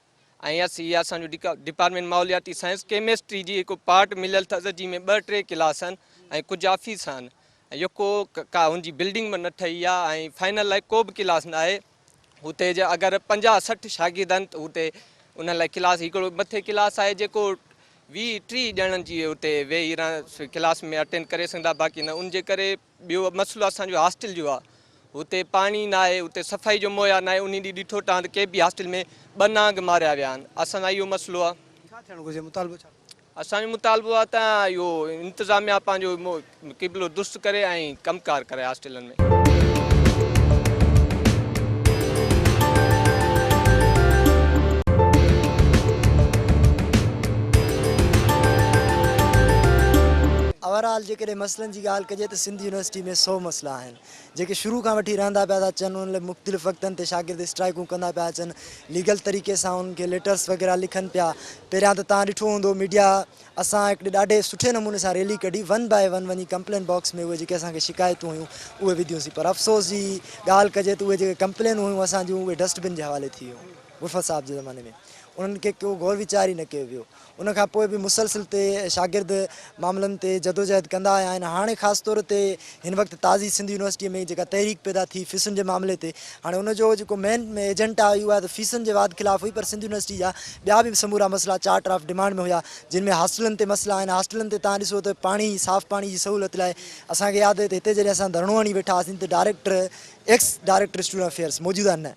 F: ऐं इहा असांजो डिपार्टमेंट माहौलियाती साइंस केमिस्ट्री जी हिकु पार्ट मिलियल अथसि जंहिंमें 2-3 क्लास आहिनि ऐं कुझु ऑफिस आहिनि ऐं जेको का हुनजी बिल्डिंग में न ठही आहे ऐं फाइनल लाइ को बि क्लास न आहे। हुते जे अगरि 50-60 शागिर्द आहिनि त हुते उन लाइ क्लास, हिकिड़ो मथे क्लास आहे जेको 20-30 ॼणनि जी हुते वेही क्लास में अटेंड करे सघंदा, बाक़ी न। उनजे करे ॿियो मसइलो असांजो हॉस्टल जो आहे, हुते पाणी न आहे, हुते सफ़ाई जो मुहैया न आहे। उन ॾींहुं ॾिठो तव्हां त के बि हॉस्टल में 2 नांग मारिया विया आहिनि। असांजा इहो मसइलो आहे।
A: छा थियणु घुरिजे मुतालबो छा?
F: असांजो मुतालबो आहे त इहो इंतिज़ामिया पंहिंजो क़िबिलो दुरुस्त करे ऐं कमकार करे हॉस्टलनि में।
G: ओवरऑल जेकॾहिं मसइलनि जी ॻाल्हि कजे त सिंध यूनिवर्सिटी में 100 मसइला आहिनि जेके शुरू खां वठी रहंदा पिया था अचनि। उन लाइ मुख़्तलिफ़ वक़्तनि ते शागिर्द स्ट्राइकूं कंदा पिया अचनि, लीगल तरीक़े सां उनखे लेटर्स वग़ैरह लिखनि पिया। पहिरियां त तव्हां ॾिठो हूंदो मीडिया, असां हिकिड़े ॾाढे सुठे नमूने सां रैली कढी 1 बाय 1 वञी कंप्लेन बॉक्स में उहे जेके असांखे शिकायतूं हुयूं उहे विधियूंसीं। पर अफ़सोस जी ॻाल्हि कजे त उहे जेके कंप्लेन हुयूं असांजूं उहे डस्टबिन जे हवाले थी वियूं गुरफत साहब जे ज़माने में। उन्हनि खे को गौर वीचार ई न कयो वियो। उनखां पोइ बि मुसलसिल ते शागिर्द मामलनि ते जदोजहद कंदा आया आहिनि। हाणे ख़ासि तौर ते हिन वक़्तु ताज़ी सिंध यूनिवर्सिटीअ में जेका तहरीक पैदा थी फ़ीसुनि जे मामले ते, हाणे उनजो जेको मेन एजेंडा इहो आहे त फ़ीसुनि जे वाद ख़िलाफ़ हुई, पर सिंध यूनिवर्सिटी जा ॿिया बि समूरा मसइला चार्टर ऑफ डिमांड में हुया, जिन में हॉस्टलनि ते मसइला आहिनि। हॉस्टलनि ते तव्हां ॾिसो त पाणी, साफ़ पाणी जी सहूलियत लाइ असांखे यादि आहे त हिते जॾहिं असां धरणो हणी वेठा हुआसीं त एक्स डायरेक्टर स्टूडेंट अफेयर्स, मौजूदा न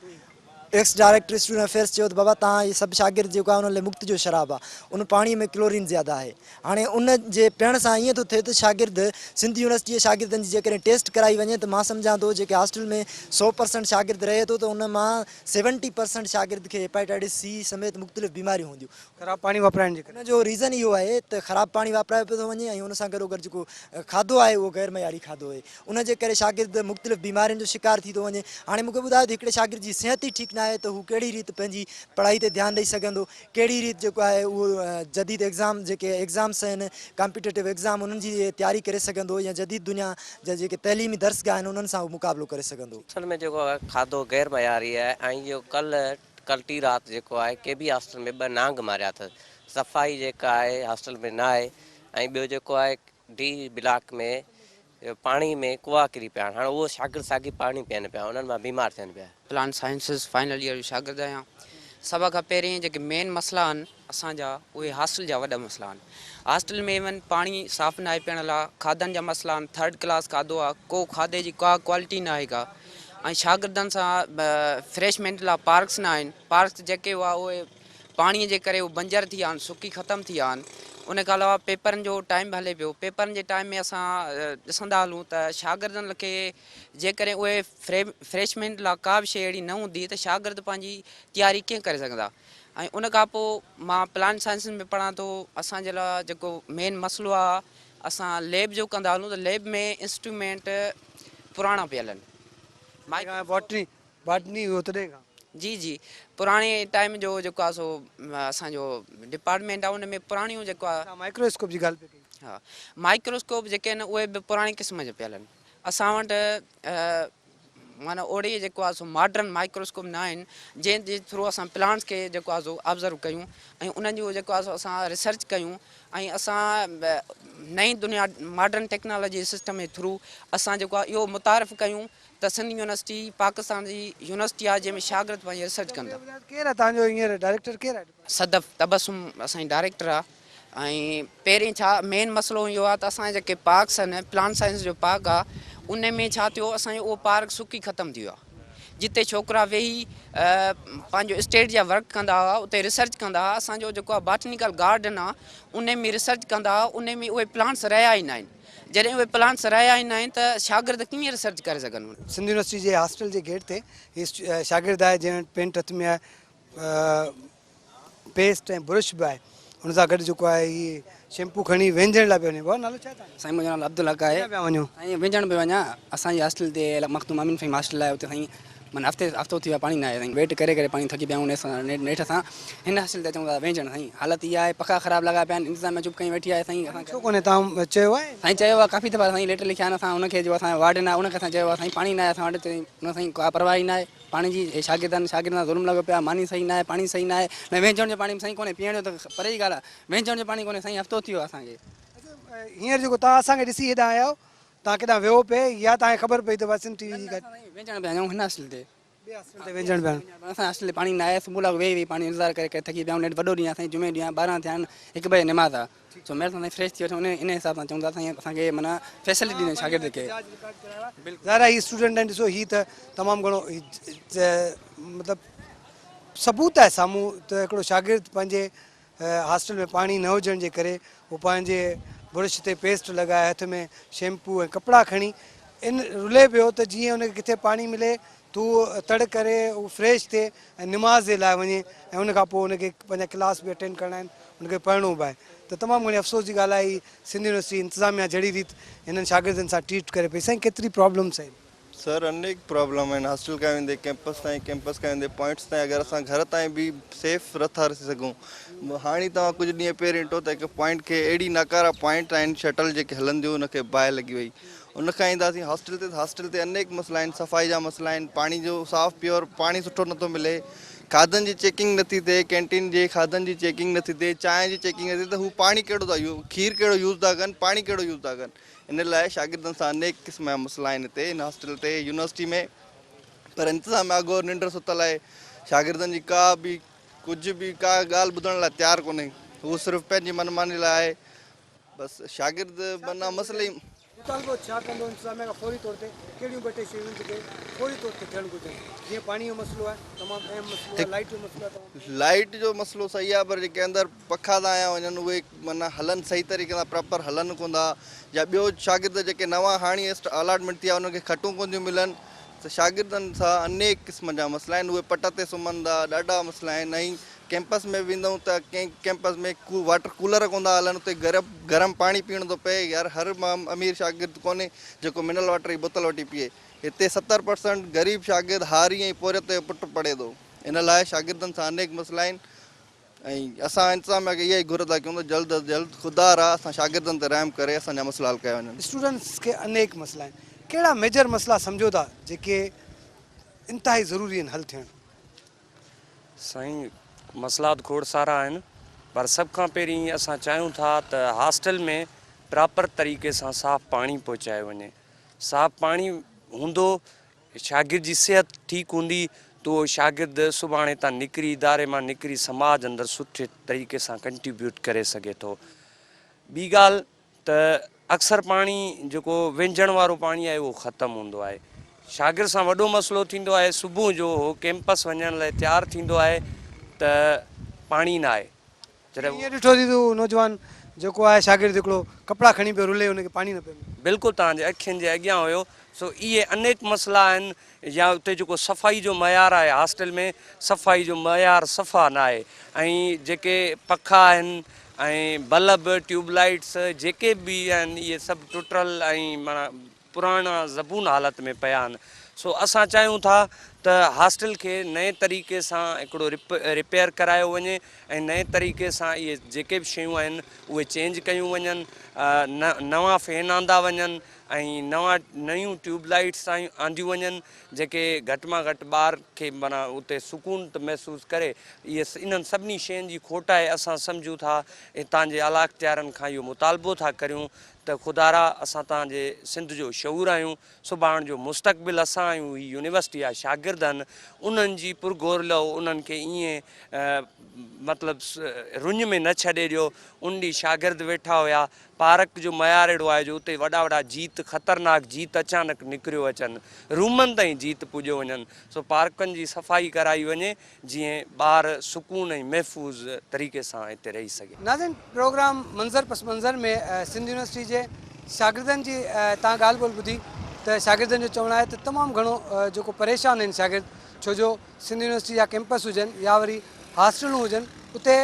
G: एक्स डायरेक्टर स्टूडेंट अफेयर्स चयो त बाबा तव्हां इहे सभु शागिर्द जेको आहे उन लाइ मुफ़्त जो शराब आहे, उन पाणीअ में क्लोरीन ज़्यादा आहे। हाणे उन जे पीअण सां ईअं थो थिए त शागिर्द सिंध यूनिवर्सिटी जे शागिर्दनि जी जेकॾहिं टेस्ट कराई वञे त मां सम्झां थो जेके हॉस्टल में 100% शागिर्द रहे थो त उन मां 70% शागिर्द खे हेपेटाइटिस C समेत मुख़्तलिफ़ बीमारियूं हूंदियूं।
A: ख़राबु पाणी वापराइण जे करे
G: उन जो रीज़न इहो आहे त ख़राबु पाणी वापरायो पियो थो वञे ऐं उन सां गॾोगॾु जेको खाधो आहे उहो गैर मयारी खाधो आहे। उन जे करे शागिर्द मुख़्तलिफ़ बीमारियुनि जो शिकार थी थो वञे। हाणे मूंखे ॿुधायो त हिकिड़े शागिर्द जी सिहत ई ठीकु न आहे त हू कहिड़ी रीति पंहिंजी पढ़ाई ते ध्यानु ॾेई सघंदो, कहिड़ी रीति जेको आहे उहो जदीद एग्ज़ाम जेके एग्ज़ाम्स आहिनि कॉम्पिटेटिव एग्ज़ाम उन्हनि जी तयारी करे सघंदो, या जदीद दुनिया जा जेके तइलीमी दर्सगाह आहिनि उन्हनि सां उहो मुक़ाबिलो करे सघंदो।
H: असल में जेको आहे खाधो गैर मयारी आहे ऐं इहो कल टी राति जेको आहे के बि हॉस्टल में 2 नांग मारिया अथसि। सफ़ाई जेका आहे हॉस्टल में न आहे ऐं ॿियो जेको आहे D ब्लॉक में पाणी में कुआ किरी पिया आहिनि। हाणे उहो शागिर्द साॻी पाणी पीअनि पिया, उन्हनि मां बीमार थियनि पिया।
I: प्लांट साइंसिस फाइनल ईयर जो शागिर्द आहियां। सभ खां पहिरीं जेके मेन मसइला आहिनि असांजा उहे हॉस्टल जा वॾा मसइला आहिनि। हॉस्टल में इवन पाणी साफ़ न आहे पीअण लाइ, खाधनि जा मसइला आहिनि, 3rd क्लास खाधो आहे, को खाधे जी का क्वालिटी न आहे का। ऐं शागिर्दनि सां फ्रेशमेंट लाइ पार्क्स न आहिनि। पार्क्स जेके हुआ उहे पाणीअ जे करे उहे बंजर थी विया आहिनि, सुकी ख़तमु थी विया आहिनि। उन खां अलावा पेपरनि जो टाइम बि हले पियो। पेपरनि जे टाइम में असां ॾिसंदा हलूं त शागिर्दनि खे जेकॾहिं उहे फ्रेशमेंट लाइ का बि शइ अहिड़ी न हूंदी त शागिर्द पंहिंजी तयारी कीअं करे सघंदा। ऐं उन खां पोइ मां प्लांट साइंसिस में पढ़ां थो। असांजे लाइ जेको मेन मसइलो आहे, असां लैब जो कंदा हलूं त लैब में इंस्ट्रूमेंट पुराणा पियल आहिनि।
A: बॉटनी हो तॾहिं खां
I: जी जी पुराणे टाइम जो जेको आहे सो असांजो डिपार्टमेंट आहे उन में पुराणियूं जेको आहे
A: माइक्रोस्कोप जी ॻाल्हि पई कई।
I: हा, माइक्रोस्कोप जेके आहिनि उहे बि पुराणे क़िस्म जा पियल आहिनि। असां वटि माना ओड़ी जेको आहे सो मॉडर्न माइक्रोस्कोप न आहिनि जंहिंजे थ्रू असां प्लांट्स खे जेको आहे सो ऑब्ज़र्व कयूं ऐं उन्हनि जो जेको आहे सो असां रिसर्च कयूं ऐं असां नई दुनिया मॉडर्न टेक्नोलॉजी सिस्टम जे थ्रू असां जेको आहे इहो मुतारिफ़ कयूं त सिंध यूनिवर्सिटी पाकिस्तान जी यूनिवर्सिटी आहे जंहिंमें शागिर्द पंहिंजी रिसर्च कंदा।
A: केरु आहे तव्हांजो हींअर डायरेक्टर केरु आहे?
I: सदफ़ तबसुम असांजी डायरेक्टर आहे। ऐं पहिरीं छा मेन मसइलो इहो आहे त असांजे जेके पार्क्स आहिनि, प्लांट साइंस जो पार्क आहे, उन में छा थियो असांजो उहो पार्क सुकी ख़तमु थी वियो आहे। जिते छोकिरा वेही पंहिंजो स्टेट जा वर्क कंदा हुआ, उते रिसर्च कंदा हुआ। असांजो जेको आहे बॉटनिकल गार्डन आहे उन में रिसर्च कंदा हुआ, उन में उहे प्लांट्स रहिया ई न आहिनि। जॾहिं उहे प्लान सराया ई न आहिनि त शागिर्द कीअं रिसर्च करे सघनि।
A: सिंध यूनिवर्सिटी जे हॉस्टल जे गेट ते हीअ शागिर्द आहे जंहिं पेंट हथ में आहे, पेस्ट ऐं ब्रुश बि आहे, हुन सां गॾु जेको आहे हीअ शैम्पू खणी वेंझण लाइ पियो वञे। भाउ नालो छा आहे तव्हांजो?
J: साईं मुंहिंजो नालो अब्दुल हक आहे।
A: किथे पिया वञो?
J: साईं वेंझण पे वञा, असांजी हॉस्टल ते मख़दूम अमीन साईं हॉस्टल आहे, उते साईं माना हफ़्तो थी वियो आहे पाणी न आहे साईं, वेट करे करे पाणी थकी पिया आहियूं नेठ सां। हिन हॉस्टल ते अचूं था वेंझण साईं, हालत इहा आहे, पखा ख़राबु लॻा पिया आहिनि, इंतज़ाम चुप कई वेठी आहे साईं।
A: छो कोन्हे तव्हां चयो आहे?
J: साईं चयो आहे काफ़ी दफ़ा साईं, लेटर लिखिया आहिनि असां हुनखे, जो असां वार्डन आहे उनखे असां चयो आहे साईं पाणी न आहे असां वटि, हुन साईं का परवाह ई न आहे पाणी जी। शागिर्दनि ज़ुल्म लॻो पिया, मानी सही न आहे, पाणी सही न आहे, न वेंझण जो पाणी साईं कोन्हे, पीअण जो त परे जी ॻाल्हि आहे, वेंझण जो पाणी कोन्हे साईं, हफ़्तो थी वियो आहे असांखे।
A: हींअर जेको तव्हां असांखे ॾिसी हेॾां आया आहियो, तव्हां केॾां वियो पिए या तव्हांखे ख़बर पई त सिंध टीवी जी
J: वेंझण पिया आहियूं हिन हॉस्टल ते,
A: वेंझण पिया?
J: असां हॉस्टल ते पाणी न आहे, सुबुह लाइ वेही पाणी इंतज़ारु करे थकी पिया आहियूं, नेठ वॾो ॾींहुं आहे साईं, जुमे ॾींहुं 12 थिया आहिनि, 1 बजे निमाज़ आहे, सो महिर सां फ्रेश थी वठूं इन हिसाब सां चऊं था साईं असांखे माना फैसिलिटी ॾियणी शागिर्द खे।
A: ज़ाहिर आहे हीअ स्टूडेंट आहिनि, ॾिसो हीअ त तमामु घणो मतिलबु सबूत आहे साम्हूं त हिकिड़ो शागिर्द पंहिंजे हॉस्टल में पाणी न हुजण जे करे उहो पंहिंजे ब्रुश ते पेस्ट लॻाए, हथ में शैम्पू ऐं कपिड़ा खणी इन रुले पियो त जीअं हुनखे किथे पाणी मिले त उहो तड़ करे उहो फ्रेश थिए ऐं निमाज़ जे लाइ वञे, ऐं उनखां पोइ हुनखे पंहिंजा क्लास बि अटेंड करणा आहिनि, हुनखे पढ़णो बि आहे। त तमामु घणी अफ़सोस जी ॻाल्हि आहे ही सिंध यूनिवर्सिटी इंतिज़ामिया जहिड़ी रीति हिननि शागिर्दनि सां ट्रीट करे पई। साईं केतिरी प्रॉब्लम्स आहिनि?
K: सर अनेक प्रॉब्लम आहिनि, हॉस्टल खां वेंदे कैंपस ताईं, कैंपस खां वेंदे पॉइंट्स ताईं, अगरि असां घर ताईं बि सेफ नथा रही सघूं। हाणे तव्हां कुझु ॾींहं पहिरियों ॾिठो त हिकु पॉइंट खे अहिड़ी नकारा पॉइंट आहिनि, शटल जेके हलंदियूं हुनखे बाहि लॻी वई, उनखां ईंदासीं हॉस्टल ते अनेक मसइला आहिनि, सफ़ाई जा मसइला आहिनि, पाणी जो साफ़ प्योर पाणी सुठो नथो मिले, खाधनि जी चेकिंग नथी थिए, कैंटीन जे खाधनि जी चेकिंग नथी थिए, चांहि जी चेकिंग नथी थिए, त हू पाणी कहिड़ो था खीर कहिड़ो यूज़ था कनि, पाणी कहिड़ो यूज़ था कनि। इन लाइ शागिर्दनि सां अनेक क़िस्म जा मसइला आहिनि हिते हिन हॉस्टल ते यूनिवर्सिटी में। पर इंतिज़ाम अॻो निंड सुतल आहे, शागिर्दनि जी का बि कुझु बि का ॻाल्हि ॿुधण लाइ तयारु कोन्हे, हू सिर्फ़ु पंहिंजी मनमानी लाइ आहे। बसि शागिर्द माना मसइले
A: मुतालबो छा कंदो इंतिज़ामिया खां फौरी तौर ते कहिड़ियूं ॿ टे शयूं जेके फौरी तौर ते थियणु घुरिजनि? जीअं पाणी जो मसइलो आहे, तमामु अहम मसइलो आहे, लाइट जो मसइलो आहे, तमामु
K: लाइट जो मसइलो सही आहे, पर जेके अंदरि पखा था आया वञनि उहे माना हलनि सही तरीक़े सां प्रॉपर हलनि कोन था, या ॿियो शागिर्द जेके नवां हाणे अलॉटमेंट थी आहे उनखे खटूं कोन थियूं मिलनि, त शागिर्दनि सां अनेक क़िस्म जा मसइला आहिनि, उहे पट ते सुम्हनि था, ॾाढा मसइला आहिनि। ऐं कैंपस में वेंदऊं त कंहिं कैंपस में वाटर कूलर कोन था हलनि, उते गरम पाणी पीअणो थो पए, यार हर अमीर शागिर्द कोन्हे जेको मिनरल वाटर जी बोतल वठी पीए, हिते 70% ग़रीब शागिर्द हारी ऐं पोरे ते पुटु पढ़े थो। इन लाइ शागिर्दनि सां अनेक मसइला आहिनि, ऐं असां इंतिज़ामिया खे इहा ई घुर था कयूं त जल्द अज़ जल्द ख़ुदा रा असां शागिर्दनि ते रहम करे असांजा मसइला हल कया वञनि।
A: स्टूडेंट्स खे अनेक मसइला आहिनि, कहिड़ा मेजर मसइला सम्झो था जेके इंतिहाई ज़रूरी आहिनि हल थियणु?
L: साईं मसइला खोड़ सारा आहिनि, पर सभ खां पहिरीं असां चाहियूं था त हॉस्टल में प्रॉपर तरीक़े सां साफ़ु पाणी पहुचायो वञे। साफ़ु पाणी हूंदो, शागिर्द जी सिहत ठीकु हूंदी त उहो शागिर्द सुभाणे तां निकिरी इदारे मां निकिरी समाज अंदरि सुठे तरीक़े सां कंट्रीब्यूट करे सघे थो। ॿी ॻाल्हि त अक्सर पाणी जेको वेंझण वारो पाणी आहे उहो ख़तमु हूंदो आहे। शागिर्द सां वॾो मसइलो थींदो आहे, सुबुह जो कैंपस वञण लाइ तयारु थींदो आहे त पाणी न आहे।
A: ईअं ॾिठो थी त नौजवान जेको आहे शागिर्द हिकिड़ो कपिड़ा खणी पियो रुले, हुनखे पाणी न पियो मिले।
L: बिल्कुलु तव्हांजे अखियुनि जे अॻियां हुयो। सो इहे अनेक मसइला आहिनि, या उते जेको सफ़ाई जो मयार आहे, हॉस्टल में सफ़ाई जो मयार सफ़ा न आहे, ऐं जेके पखा आहिनि ऐं बल्ब ट्यूबलाइट्स जेके बि आहिनि इहे सभु टुटल ऐं माना पुराणा ज़बून हालत में पिया आहिनि। सो असां चाहियूं था त हॉस्टल खे नए तरीक़े सां हिकिड़ो रिपेयर करायो वञे, ऐं नए तरीक़े सां इहे जेके बि शयूं आहिनि उहे चेंज कयूं वञनि, नवां फैन आंदा वञनि ऐं नयूं ट्यूबलाइट्स आंदियूं वञनि, जेके घटि मां घटि ॿार खे माना उते सुकून त महसूसु करे। इन्हनि सभिनी शयुनि जी खोट आहे। असां सम्झूं था हितां जे आला इख़्तियारनि खां इहो मुतालबो था करियूं त ख़ुदारा असां तव्हांजे सिंध जो शऊर आहियूं, सुभाणे जो मुस्तक़बिल असां आहियूं, ही यूनिवर्सिटी आहे, शागिर्द आहिनि, उन्हनि जी पुरगोरलो उन्हनि खे ईअं मतिलबु रुञ में न छॾे ॾियो। उन ॾींहुं शागिर्द वेठा हुया, पार्क जो मयार अहिड़ो आहे जो उते वॾा वॾा जीत ख़तरनाक जीत अचानक निकिरियो अचनि, रूमनि ताईं जीत पुॼियो वञनि। सो पार्कनि जी सफ़ाई कराई वञे जीअं ॿार सुकून ऐं महफ़ूज़ तरीक़े सां हिते रही सघे।
A: नाज़रीन, प्रोग्राम मंज़र पस मंज़र में सिंध यूनिवर्सिटी जे शागिर्दनि जी तव्हां ॻाल्हि ॿोल ॿुधी त शागिर्दनि जो चवणु आहे त तमामु घणो जेको परेशान आहिनि शागिर्द, छो जो सिंध यूनिवर्सिटी जा कैंपस हुजनि या वरी हॉस्टलूं हुजनि, उते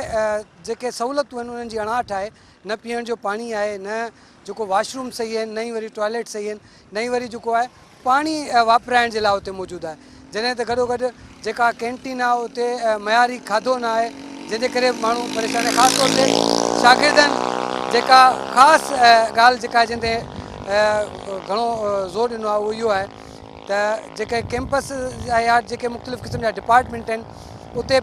A: जेके सहूलियतूं आहिनि उन्हनि जी अणाहठ आहे। न पीअण जो पाणी आहे, न जेको वॉशरूम सही आहिनि, न ई वरी टॉयलेट सही आहिनि, न ई वरी जेको आहे पाणी वापराइण जे लाइ उते मौजूदु आहे। जॾहिं त गॾोगॾु जेका कैंटीन आहे उते मयारी खाधो न आहे, जंहिंजे करे माण्हू परेशान आहे। ख़ासि तौर ते शागिर्दनि जेका ख़ासि ॻाल्हि जेका जिन ते घणो ज़ोर ॾिनो आहे उहो इहो आहे त जेके कैंपस या जेके मुख़्तलिफ़ क़िस्म जा डिपार्टमेंट आहिनि उते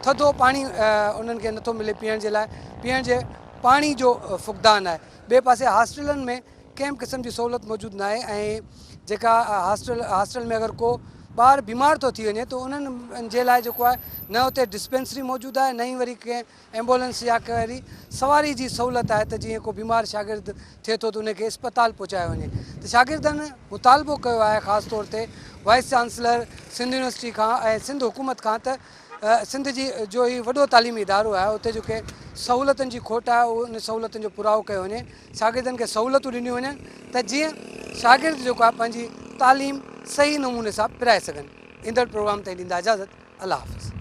A: थधो पाणी उन्हनि खे नथो मिले पीअण जे लाइ। पीअण जे पाणी जो फुक़दान आहे। ॿिए पासे हॉस्टलनि में कंहिं बि क़िस्म जी सहूलियत मौजूदु न आहे ऐं जेका हॉस्टल में अगरि को ॿार बीमार थो थी वञे त उन्हनि जे लाइ जेको आहे न उते डिस्पेंसरी मौजूदु आहे, न ई वरी कंहिं एम्बुलेंस या कहिड़ी सवारी जी सहूलियत आहे त जीअं को बीमार शागिर्द थिए थो त उनखे अस्पताल पहुचायो वञे। त शागिर्दनि मुतालबो कयो आहे ख़ासि तौर ते वाइस चांसलर सिंध यूनिवर्सिटी खां ऐं सिंध हुकूमत खां त सिंध जी जो ही वॾो तालीमी इदारो आहे उते जेके सहूलियतुनि जी खोट आहे उन सहूलियतुनि जो पुरावो कयो वञे, शागिर्दनि खे सहूलियतूं ॾिनियूं वञनि त जीअं शागिर्द जेको आहे पंहिंजी तालीम सही नमूने सां पिराए सघनि। ईंदड़ प्रोग्राम ताईं ॾींदा इजाज़त। अल्लाह हाफ़िज़।